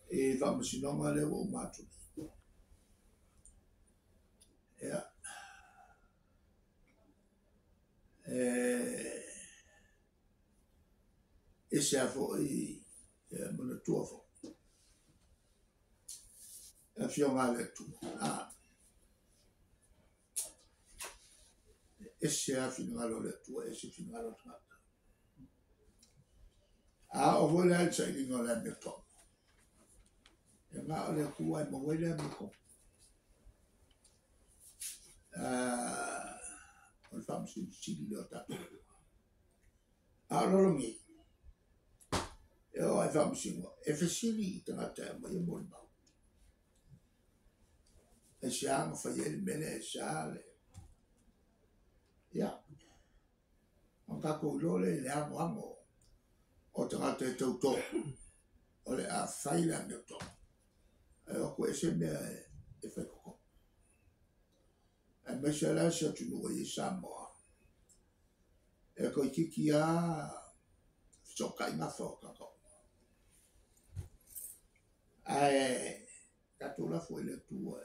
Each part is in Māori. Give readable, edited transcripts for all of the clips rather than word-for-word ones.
e whamasinonga leo o mātuni. Ia. E se afo i mana tua fo. E fionga le tu. E se a finga le tu, e se finga lo tangata. O voi le sa i ngā le me tō. E ngā o le kua e mawai le me ko. O le whamsi sili leo tato. Lolo mi. E o e whamsi ngā. E whasili i tangata e mai e mōri mau. E se anga whai e mene e sa le. Ia. Ang kako lole le ango. O tangata e tau tō. O le a whaila me tō. E o koe se mea e whaikoko. E mese la se tunu i Samoa. E koe kiki a soka i ngā whokako. E katula fo le tua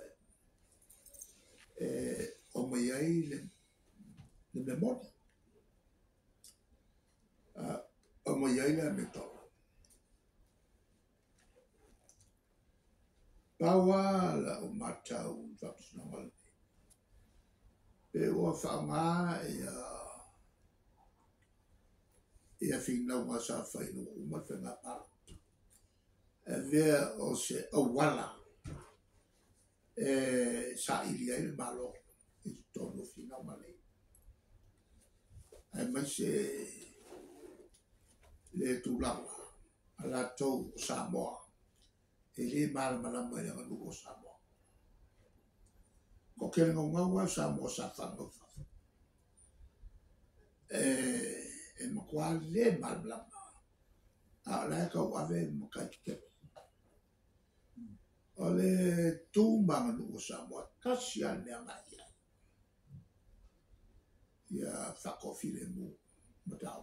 o mai ai le memori. O mai ai le me tō. Pawa la o matau whapsinonga. E ua whaanga e a whinau ngā sa whainu uma whenga para. E vea o se awala e sa ili ai le malo i tonu whinau malei. E mai se le tūlawa a la tau Samoa. E le malama e ngā nuko Samoa. Ko kere ngaua Samoa sa whanau whawha. E makua le malama. A lai kau ave makai kepe. O le tūmanga nuko Samoa. Kasi a mea ngai ai. Ia whakofile mu matau.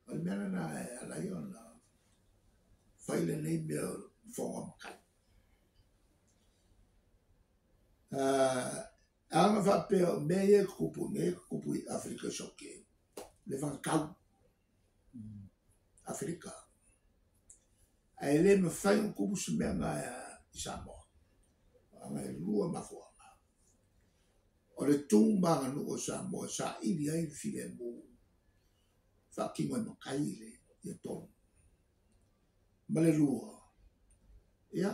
O le mea na e alai ona. Whaile nei mea whonga makai. Anga whapea mea kupu i Afrika soke. Le whakau. Afrika. Ai le me whai o kupu se mea ngā i Samoa. Anga e lua mafuanga. O le tūmbanga nuko Samoa sa ili ai while mu. Whakingo e makai le i tonu. Male lua. Ia,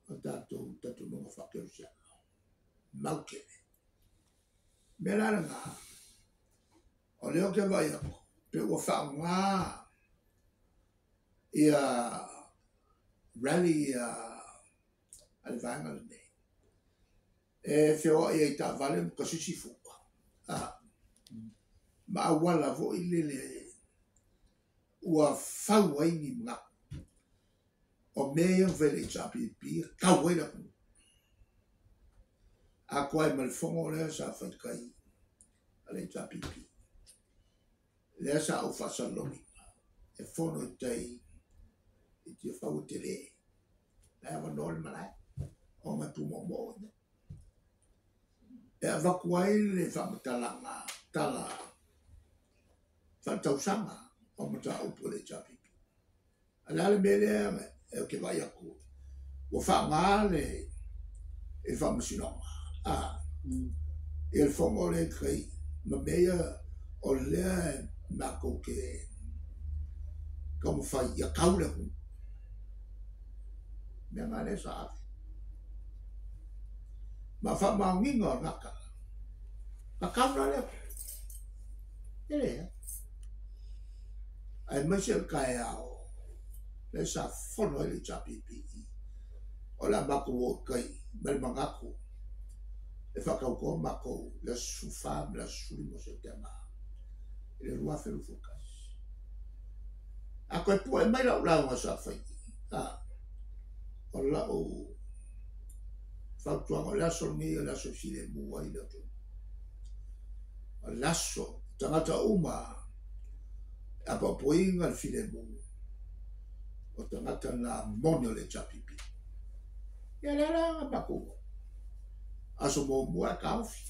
o tātou nunga whakeo siana. Maukene. Mera ngā. O leo ke vai ako. Pe ua whaunga. Ia rally ale vanga le nei. E whio ia i tā vale mo kasisi fuka. Ma awala vo i lele. Ua whau aini mga. O mea vele i tāpipi. Kau eira kunu. A koe malfongo lea sa whaikai. Ale i tāpipi. Lea sa au whasaloni. E whono i tei. I te whau te re. Lea wanole malai. O mai pumo mo. E avakuai le whamatalanga. Tala. Whantausanga. O mata upo le tāpipi. Alale melea me. E o ke vai aku. Wa whaanga le. E whamasinonga. E le whongo le kai. Ma mea o lea mako ke. Kamu whai ia kaule hu. Mea ngā le sa awe. Ma whamaunginga o ngaka. Ka kaura le. E lea. Ai maise kai ao. Le sa whono e le tāpipi. O la mako o kai. Mele mangaku. E whakauko mako. Le sufam, le surimo se te maa. E le rua wheru fukas. A koe pua e mai lau lau nga sa whai. O lau. Whautuanga o laso ngi o laso sile mua i lau tu. O laso. Tangata uma. A papoinga le file mua. o tangata na monio le chapipi. Ia lera mako. Aso mo mua kaufi.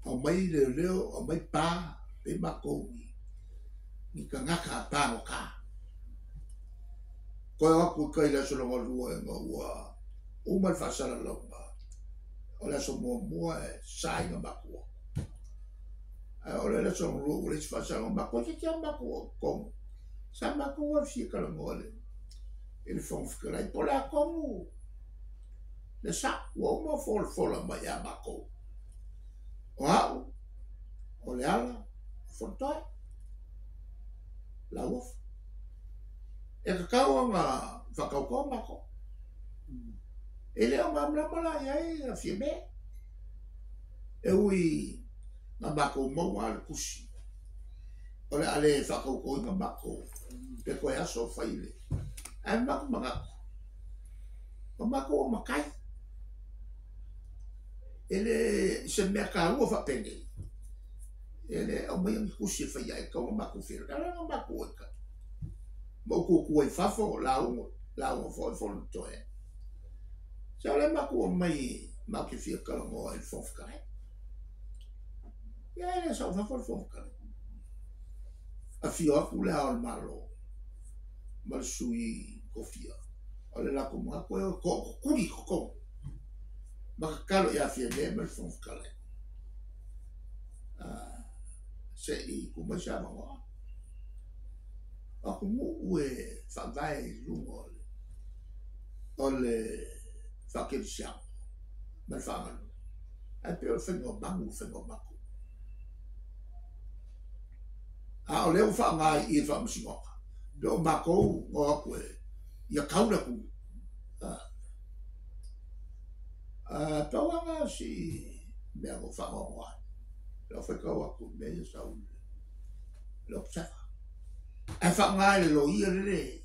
O mai le leo, o mai pa, pe mako ni ka ngaka pa o ka. Koe aku kai la solo lua e ngā o mai whasara launga. O le so mua e sai ngā mako. O le so o le whasara mako, te kia mako kong. Sa mako a whika la ngole. E le whongwhikarai, po le a kongu. Le sa, ua uma fola mai a mako. O hau, o le ala, whantai, la ufa. E kakau ngā whakaukau mako. E leo mamlamala ia a fia me. E ui ngā mako maua le kusi. O le ale whakaukau ngā mako. Pe koe aso whaile. Ai mako mangako. O mako o makai. Ele se mea ka ua whapenge. Ele o mai ang kusi e whaia e kau mako whira. Kala ngā mako e ka. Mau kukua i whafo lau fo fo toe. Se ole mako o mai mako i whia kala ngoa i whofkare. Ia ele sa whafo whofkare. A whio aku le hao malo. Mal sui kofia. Ole lako mga koe kuri koko. Makakalo ia whia me mal whofkare. Se i kumasa mga. Aku mu e whawai lungo ole whakirisiamo. Mal whanganu. Ai peo whengo maku. A o leo whangai i whamusingoka. Leo mako ngō aku e ia kauna ku. Tauanga si mea ngō whangongoa. Leo whekau aku mea sau. Leo psafa. E whangai le lo ia le.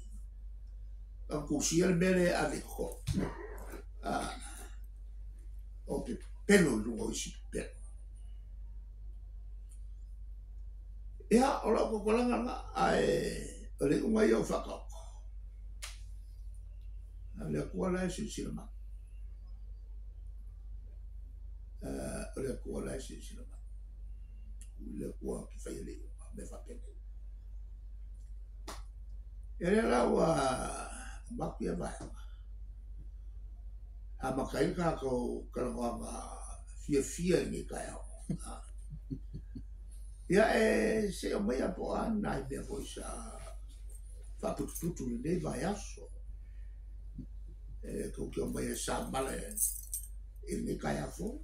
Ang kusia le mele a le ko. O te pelo lungo isi pelo. Ia, o lau kukulanga nga, o le unga i au whakauko. A le kua lai silsilama. O le kua lai silsilama. Le kua ki whai le unga, me whapene. E le lau maku ia vahanga. A makai ka ko karangoanga fia ni kai au. Ia se o mai apo ana i mea foi sa whaputuputu ni nei vai aso. Kau ki o mai sa male i ni kai afo.